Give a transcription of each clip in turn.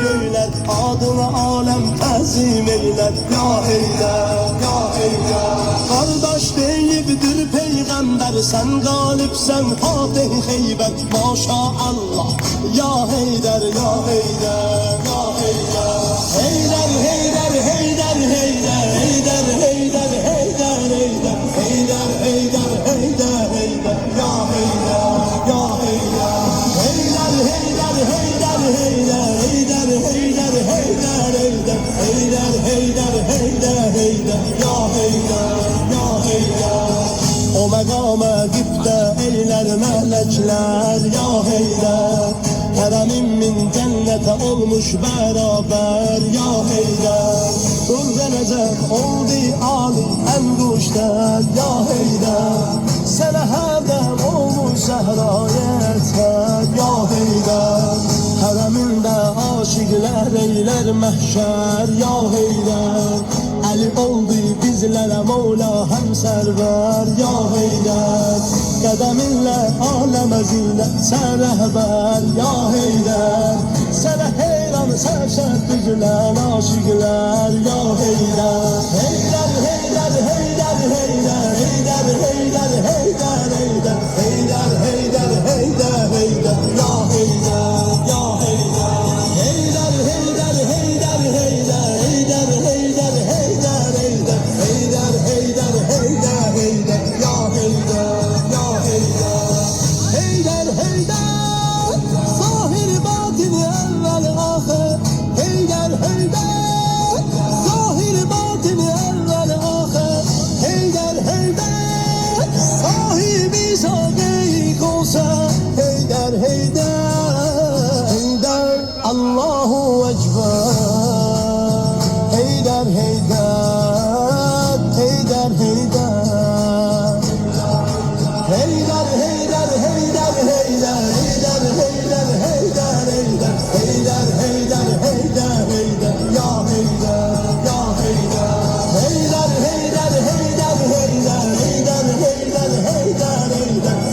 göylər, adına aləm təzim eylər. Ya Heydər, ya Heydər. Qardaş deyibdir Peyğəmbər, sən qalibsən Fatih Xeybər. Maşallah, ya Heydər, ya Heydər, ya Heydər. Heydər, Heydər, Heydər, Heydər, Heydər, Heydər, Heydər, Heydər, Heydər, Heydər, Heydər, Heydər, ya Heydər, ya Heydər. Heydər, Heydər, Heydər, Heydər, Heydər, Heydər, Heydər, Heydər, Heydər, Heydər, Heydər, Heydər, ya Heydər, ya Heydər. O məqamə qibdə eylər mələklər, ya Heydər. Hərəmin min cənnətə olmuş bərabər, ya Heydər. Ruh Nəcəf oldu Ali əmruşdər, ya Heydər. Sənə hədəm olmuş səhrayətlər, ya Heydər. Hərəmində aşiqlər eylər məhşər, ya Heydər. Əli oldu bizlərə Mevla həmsərvər, ya Heydər. Qədəminlə aləmə zinət sən rəhbər, ya Heydər. Sənə heyran sərşət düzülən aşiqlər, ya Heydər. Heydər, Heydər, Heydər, Heydər, Heydər, Heydər, Heydər, Heydər, Heydər, Heydər, Heydər, Heydər, ya Heydər, ya Heydər. Heydər, Heydər, Heydər, Heydər, Heydər, Heydər, Heydər, Heydər, Heydər, Heydər, Heydər, Heydər, ya Heydər, ya Heydər. Heydər, Heydər, zahir batin evvel ahir. Heydər, Heydər, zahir batin evvel ahir. Heydər, Heydər, sahibi şadik olsa. Heydər, Heydər, Heydər, Allahu Ekber. Heydər, Heydər, Heydər, Heydər. Heydər, Heydər, Heydər, Heydər, Heydər, Heydər, Heydər, Heydər, Heydər, Heydər, Heydər, Heydər, ya Heydər, ya Heydər. Heydər, Heydər, Heydər, Heydər, Heydər, Heydər, Heydər, Heydər,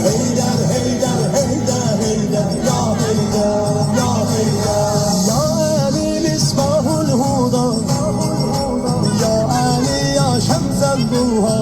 Heydər, Heydər, Heydər, Heydər, ya Heydər, ya Heydər. Ya Ali misbahul huda, ya Ali ya şemsen duha,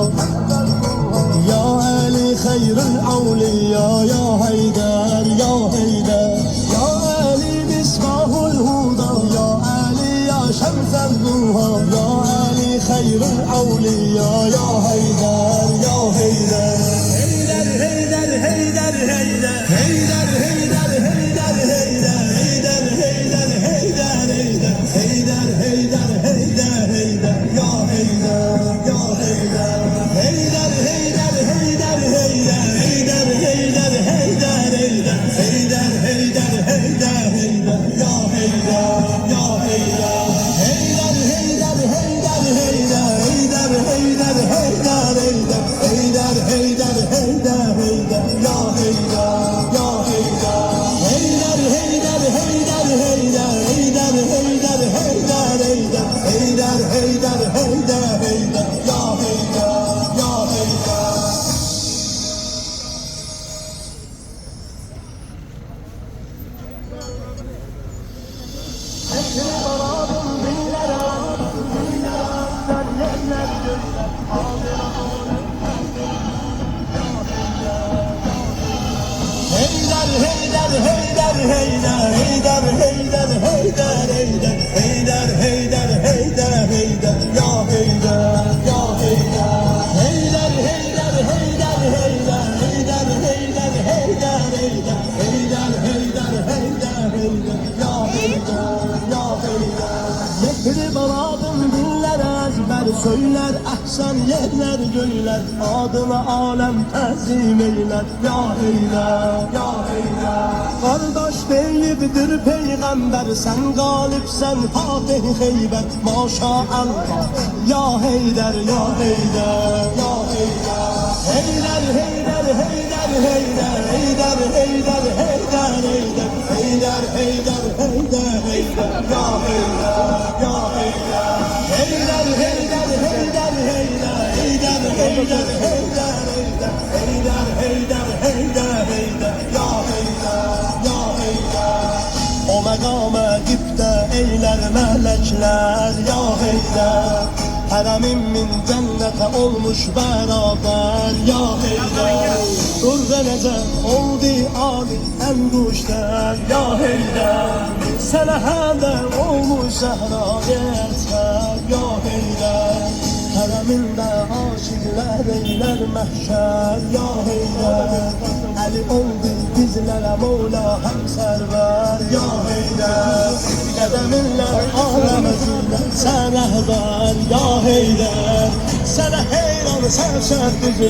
ya Ali hayrul awliya, ya Heydər, ya Heydər. Ya Ali misbahul huda, ya Ali ya şemsen duha, ya Ali hayrul awliya, ya Heydər, ya Heydər. Heydər, Heydər, Heydər, Heydər, Heydər, Heydər, Heydər, Heydər, Heydər, Heydər, Heydər, Heydər, Heydər, Heydər, Heydər, Heydər, ya Heydər, ya Heydər. Heydər, Heydər, Heydər, Heydər, Heydər, Heydər, Heydər, Heydər, Heydər, Heydər, Heydər, Heydər, ya Heydər, ya Heydər. Heydər, Heydər, Heydər, Heydər, Heydər, Heydər, Heydər, Heydər, Heydər, Heydər, Heydər, Heydər, ya Heydər, ya Heydər. Heydər, Heydər, Heydər, Heydər, Heydər, Heydər, Heydər, Heydər, Heydər, Heydər, Heydər, Heydər, ya Heydər, ya Heydər. Heydər, Heydər, Heydər, Heydər, Heydər, Heydər, Heydər, Heydər, Heydər, Heydər, Heydər, Heydər, ya Heydər, ya Heydər. Heydər, Heydər, Heydər, Heydər, Heydər, Heydər, Heydər, Heydər, Heydər, Heydər, Heydər, Heydər, ya Heydər, ya Heydər. Yetri baladım dillərə əzbər söylər, əhsən yerlər göylər, adına aləm təzim eylər, ya Heydər, ya Heydər. Qardaş deyibdir Peyğəmbər, sən qalibsən Fatih Xeybər. Maşallah, ya Heydər, ya Heydər, ya Heydər. Heydər, Heydər, Heydər, Heydər, Heydər, Heydər, Heydər, Heydər, Heydər, Heydər, Heydər, Heydər, ya Heydər, ya Heydər. Heydər, Heydər, Heydər, Heydər, Heydər, Heydər, Heydər, Heydər, Heydər, Heydər, Heydər, Heydər, ya Heydər, ya Heydər. O məqamə qibdə Gelirler melekler ya Heydər. Hərəmin min cənnətə olmuş beraber ya Heydər. Dur verəcə oldu ali ən quşlar ya Heydər. Sənə hədə olmuş səhrayətlər ya Heydər. Hərəmində aşıqlər eylər məhşər ya Heydər. Əli oldu bizlərə Mevla həm sərvər ya Heydər. Qədəminlər aləmə zillət sən rəhbər ya Heydər. Sənə heyran sərşər düzülər